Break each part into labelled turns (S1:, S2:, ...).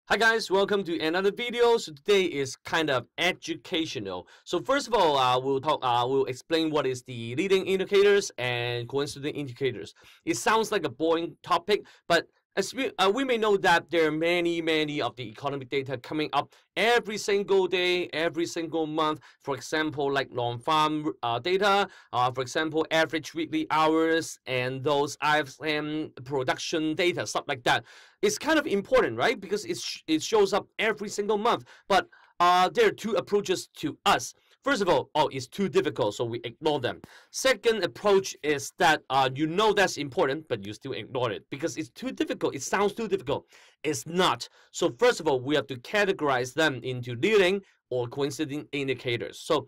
S1: Hi guys, welcome to another video. So today is kind of educational. So first of all, we'll explain what is the leading indicators and coincident indicators. It sounds like a boring topic, but as we may know that there are many of the economic data coming up every single day, every single month. For example, like non-farm data, for example, average weekly hours and those ISM production data, stuff like that. It's kind of important, right? Because it shows up every single month. But there are two approaches to us. First of all, it's too difficult, so we ignore them. Second approach is that you know that's important, but you still ignore it because it's too difficult. It sounds too difficult. It's not. So first of all, we have to categorize them into leading or coincident indicators. So,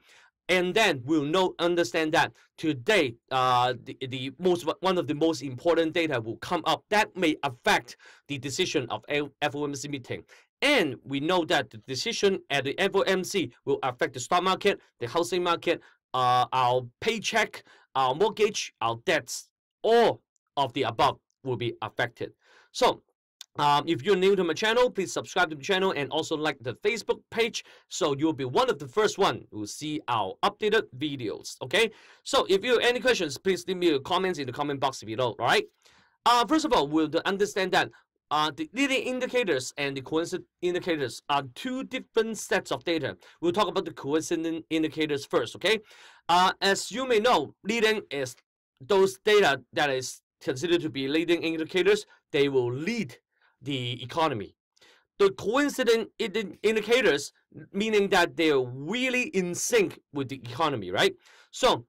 S1: and then we'll understand that today, one of the most important data will come up that may affect the decision of FOMC meeting. And we know that the decision at the FOMC will affect the stock market, the housing market, our paycheck, our mortgage, our debts. All of the above will be affected. So if you're new to my channel, please subscribe to the channel and also like the Facebook page so you'll be one of the first one who see our updated videos. Okay, so if you have any questions, please leave me your comments in the comment box below. All right. First of all, we'll understand that the leading indicators and the coincident indicators are two different sets of data. We'll talk about the coincident indicators first, okay? As you may know, leading is those data that is considered to be leading indicators. They will lead the economy. The coincident indicators, meaning that they're really in sync with the economy, right? So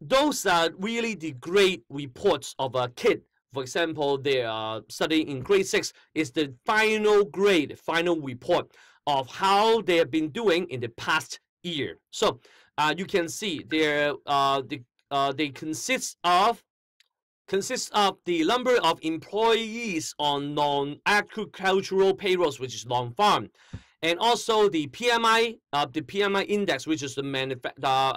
S1: those are really the great reports of a kid. For example, they are studying in grade 6 is the final grade, final report of how they have been doing in the past year. So you can see they consist of the number of employees on non-agricultural payrolls, which is non-farm, and also the PMI index, which is the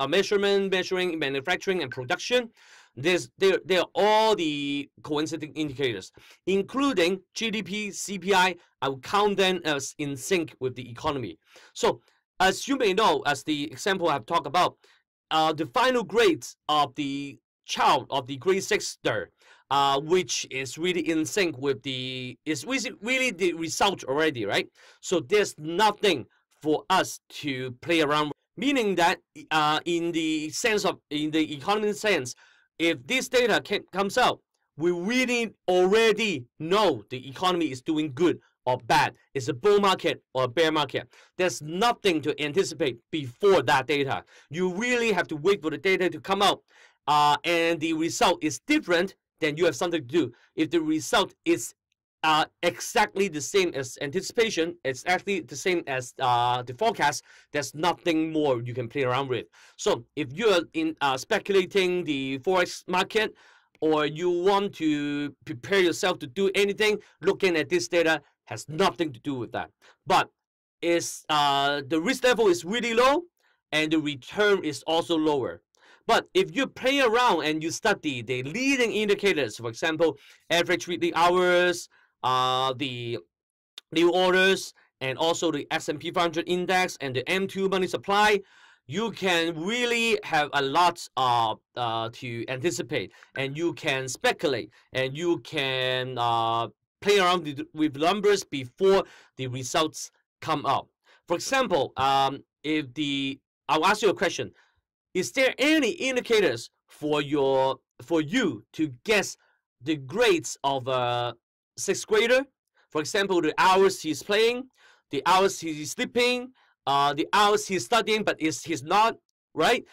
S1: measuring manufacturing and production. They're all the coincident indicators, including GDP, CPI. I will count them as in sync with the economy. So, as you may know, as the example I've talked about, the final grades of the child of the grade 6 there, which is really in sync with is really the result already, right? So there's nothing for us to play around with. Meaning that in the economic sense, if this data comes out, we really already know the economy is doing good or bad. It's a bull market or a bear market. There's nothing to anticipate before that data. You really have to wait for the data to come out, and the result is different, then you have something to do. If the result is exactly the same as anticipation, it's actually the same as the forecast, there's nothing more you can play around with. So if you're in speculating the forex market, or you want to prepare yourself to do anything, looking at this data has nothing to do with that. But the risk level is really low and the return is also lower. But if you play around and you study the leading indicators, for example, average weekly hours, the new orders, and also the S&P 500 index and the M2 money supply, you can really have a lot to anticipate, and you can speculate, and you can play around with numbers before the results come out. For example, I'll ask you a question. Is there any indicators for you to guess the grades of a 6th grader? For example, the hours he's playing, the hours he's sleeping, the hours he's studying, but he's not, right?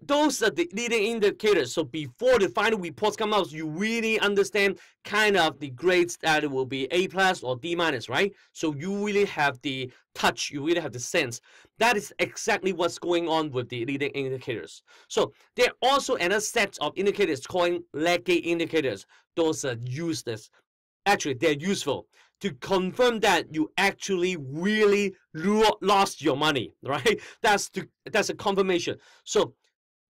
S1: Those are the leading indicators. So before the final reports come out, you really understand kind of the grades that it will be A+ or D-, right? So you really have the touch, you really have the sense. That is exactly what's going on with the leading indicators. So there are also another set of indicators called lagging indicators. Those are useless. Actually, they're useful to confirm that you actually really lost your money, right? That's a confirmation. So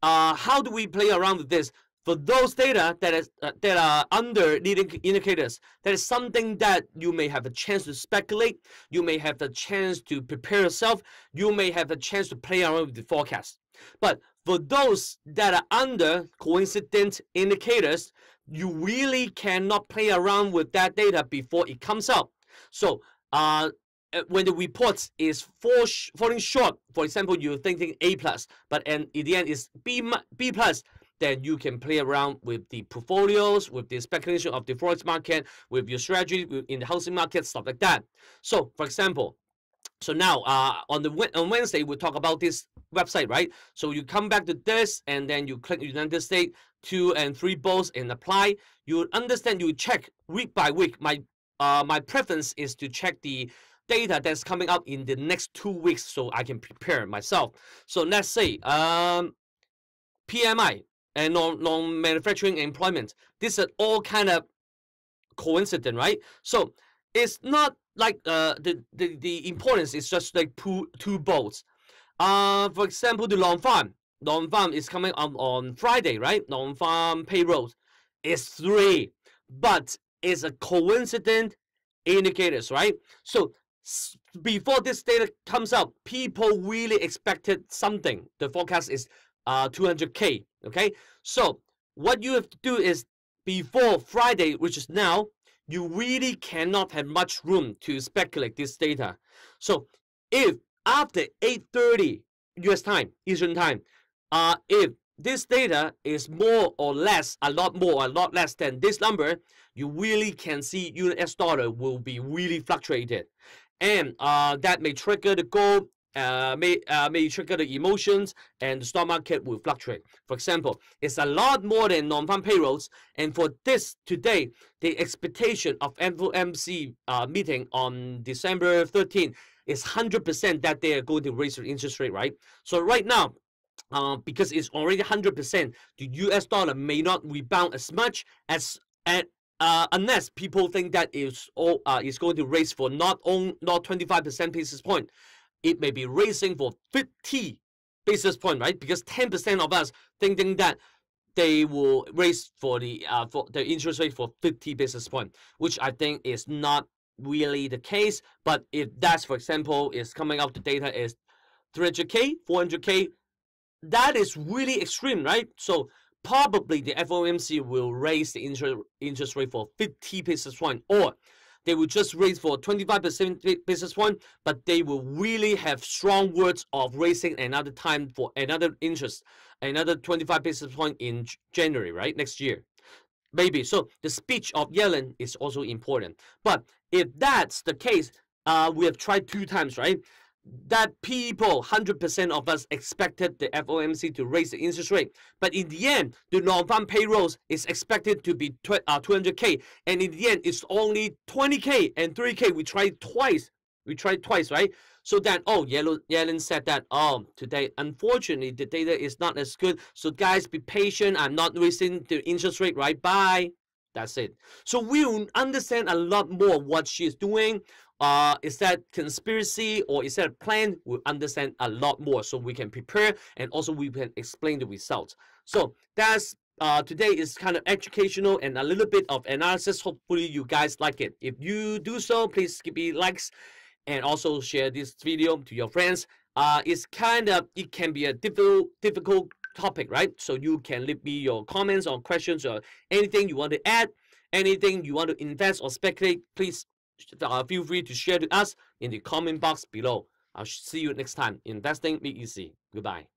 S1: how do we play around with this? for those data that are under leading indicators, that is something that you may have a chance to speculate, you may have the chance to prepare yourself, you may have a chance to play around with the forecast. But for those that are under coincident indicators, you really cannot play around with that data before it comes out. So when the report is falling short, for example, you're thinking A+, but in the end is B+, then you can play around with the portfolios, with the speculation of the forex market, with your strategy in the housing market, stuff like that. So, for example, so now on Wednesday, we'll talk about this website, right? So you come back to this, and then you click United States 2 and 3 bulls and apply. You understand, you check week by week. My preference is to check the data that's coming out in the next 2 weeks so I can prepare myself. So let's say PMI and non-manufacturing employment. These are all kind of coincident, right? So it's not like the importance is just like two bolts. For example, the non-farm is coming up on Friday, right? Non-farm payroll is 3, but it's a coincident indicators, right? So before this data comes out, people really expected something. The forecast is 200K. Okay, so what you have to do is before Friday, which is now, you really cannot have much room to speculate this data. So if after 8:30 US time, Eastern time, if this data is more or less, a lot more, a lot less than this number, you really can see US dollar will be really fluctuated, and that may trigger the gold, may trigger the emotions, and the stock market will fluctuate. For example, it's a lot more than non-farm payrolls, and for this today, the expectation of FOMC meeting on December 13 is 100% that they are going to raise their interest rate, right? So right now, because it's already 100%, the US dollar may not rebound as much as unless people think that it's going to raise for not 25% basis point. It may be raising for 50 basis point, right? Because 10% of us thinking that they will raise for the interest rate for 50 basis point, which I think is not really the case. But if that's, for example, is coming out, the data is 300K, 400K, that is really extreme, right? So probably the FOMC will raise the interest rate for 50 basis point, or they will just raise for 25% basis point, but they will really have strong words of raising another time for another interest, another 25 basis point in January, right? Next year. Maybe. So the speech of Yellen is also important. But if that's the case, we have tried 2 times, right? That people, 100% of us expected the FOMC to raise the interest rate. But in the end, the non-farm payrolls is expected to be 200K. And in the end, it's only 20K and 3K. We tried twice. Right? So then, Yellen said that, today, unfortunately, the data is not as good. So guys, be patient. I'm not raising the interest rate, right? Bye. That's it. So we will understand a lot more what she's doing. Is that conspiracy or is that a plan? We'll understand a lot more, so we can prepare and also we can explain the results. So that's today is kind of educational and a little bit of analysis. Hopefully you guys like it. If you do so, please give me likes and also share this video to your friends. It can be a difficult topic, right? So you can leave me your comments or questions or anything you want to add, anything you want to invest or speculate. Please feel free to share to us in the comment box below. I'll see you next time. Investing Made Easy. Goodbye.